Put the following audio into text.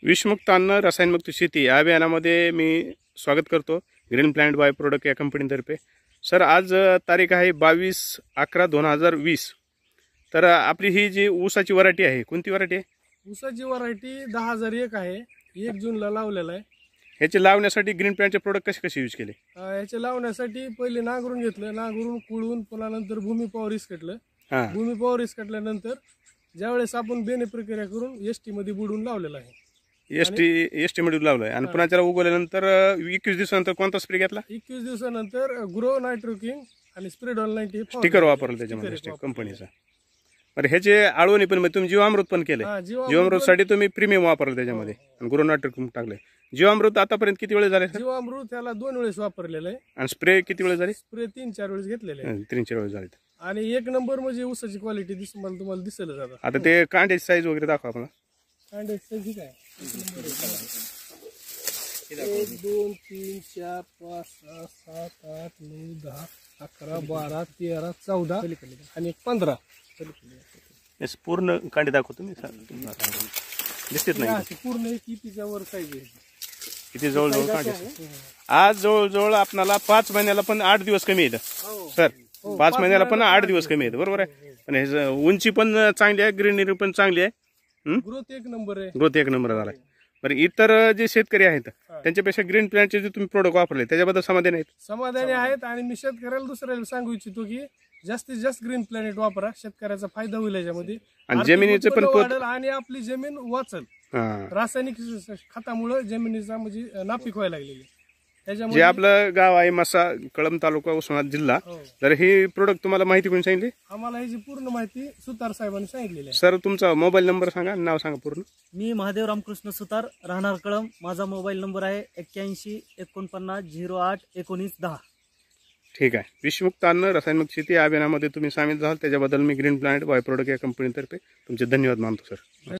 विषमुक्त अन्न रसायनमुक्त शेती या अभियानामध्ये मी स्वागत करतो ग्रीन प्लॅनेट बाय प्रोडक्ट या कंपनीतर्फे। सर आज तारीख आहे 22/11/2020। तर आपली ही जी ऊसाची व्हरायटी आहे कोणती व्हरायटी आहे? ऊसाची व्हरायटी 10,001 आहे। 1 जूनला लावलेला आहे। ह्याचे लावण्यासाठी ग्रीन प्लॅनेटचे प्रोडक्ट कसे यूज केले? ह्याचे लावण्यासाठी पहिले नांगरून घेतलं, नांगरून कुळून पुन्हा नंतर भूमी पॉवर इसकटलं। भूमी पॉवर इसकटल्यानंतर ज्यावेळेस आपण बेने प्रक्रिया करून एसटी मध्ये बुडून लावलेला आहे। एसटी मध्ये लावलाय आणि पुन्हा त्याला उगवल्यानंतर 21 दिवसानंतर कोणता स्प्रे घेतला? 21 दिवसानंतर ग्रो नायट्रोकिंग आणि स्प्रेडॉल 90 स्टिकर वापरलं त्याच्यामध्ये कंपनीचा। बरं ह्याचे आळवणी पण तुम्ही जीवामृत पण केले? जीवामृत साठी तुम्ही प्रीमियम वापरलं त्याच्यामध्ये आणि ग्रो नायट्रोकिंग टाकले। जीवामृत आतापर्यंत किती वेळ झाले? जीवामृत त्याला 2 वेळेस वापरलेलं आहे आणि स्प्रे किती वेळ झाले? स्प्रे 3-4 वेळेस घेतलेले आहे। 3-4 वेळ झाले आणि 1 नंबर म्हणजे ऊसाची क्वालिटी तुम्हाला दिसेल। आता ते कांड्याची साईज वगैरे दाखवा आपल्याला। कांड्याची साईज ठीक आहे। 1 2 3 4 5 6 7 8 9 10 11 12 13 14 आणि 15 पूर्ण कांडे दाखवतो मी दिसत नाही पूर्ण कितीच्या वर साईज आहे। किती जवळजवळ कांडे आज जवळजवळ आपल्याला 5 महिन्याला पण 8 दिवस कमी येतं सर। 5 महिन्याला पण 8 दिवस कमी येतं बरोबर आहे। पण ह्याचं उंची पण चांगली आहे, ग्रीनरी पण चांगली आहे, ग्रोथ 1 नंबर आहे। ग्रोथ 1 नंबर झालाय। बरं इतर जे शेतकरी आहेत त्यांच्यापेक्षा ग्रीन प्लॅनेटचे जे तुम्ही प्रोडक्ट वापरले त्याच्याबद्दल समाधानी आहेत? समाधानी आहेत आणि मी शेतकऱ्याला दुसऱ्याला सांगू इच्छितो की जास्तीत जास्त ग्रीन प्लॅनेट वापरा, शेतकऱ्याचा फायदा होईल याच्यामध्ये आणि जमिनीचं पण वाढेल आणि आपली जमीन वाचल। रासायनिक खतामुळे जमिनीचा म्हणजे नापीक व्हायला लागलेली। जे आपलं गाव आहे मसा, कळंब तालुका, उस्मानाबाद जिल्हा, तर हे प्रोडक्ट तुम्हाला माहिती कोणी सांगितली? आम्हाला ह्याची पूर्ण माहिती सुतार साहेबांनी सांगितलेली आहे। सर तुमचा मोबाईल नंबर सांगा, नाव सांगा पूर्ण। मी महादेव रामकृष्ण सुतार, राहणार कळंब। माझा मोबाईल नंबर आहे 81 49 08 19 10। ठीक आहे। विषमुक्त अन्न रसायनमुक्त शेती या अभियानामध्ये तुम्ही सामील झाल त्याच्याबद्दल मी ग्रीन प्लॅनेट बाय प्रोडक्ट या कंपनीतर्फे तुमचे धन्यवाद मानतो सर।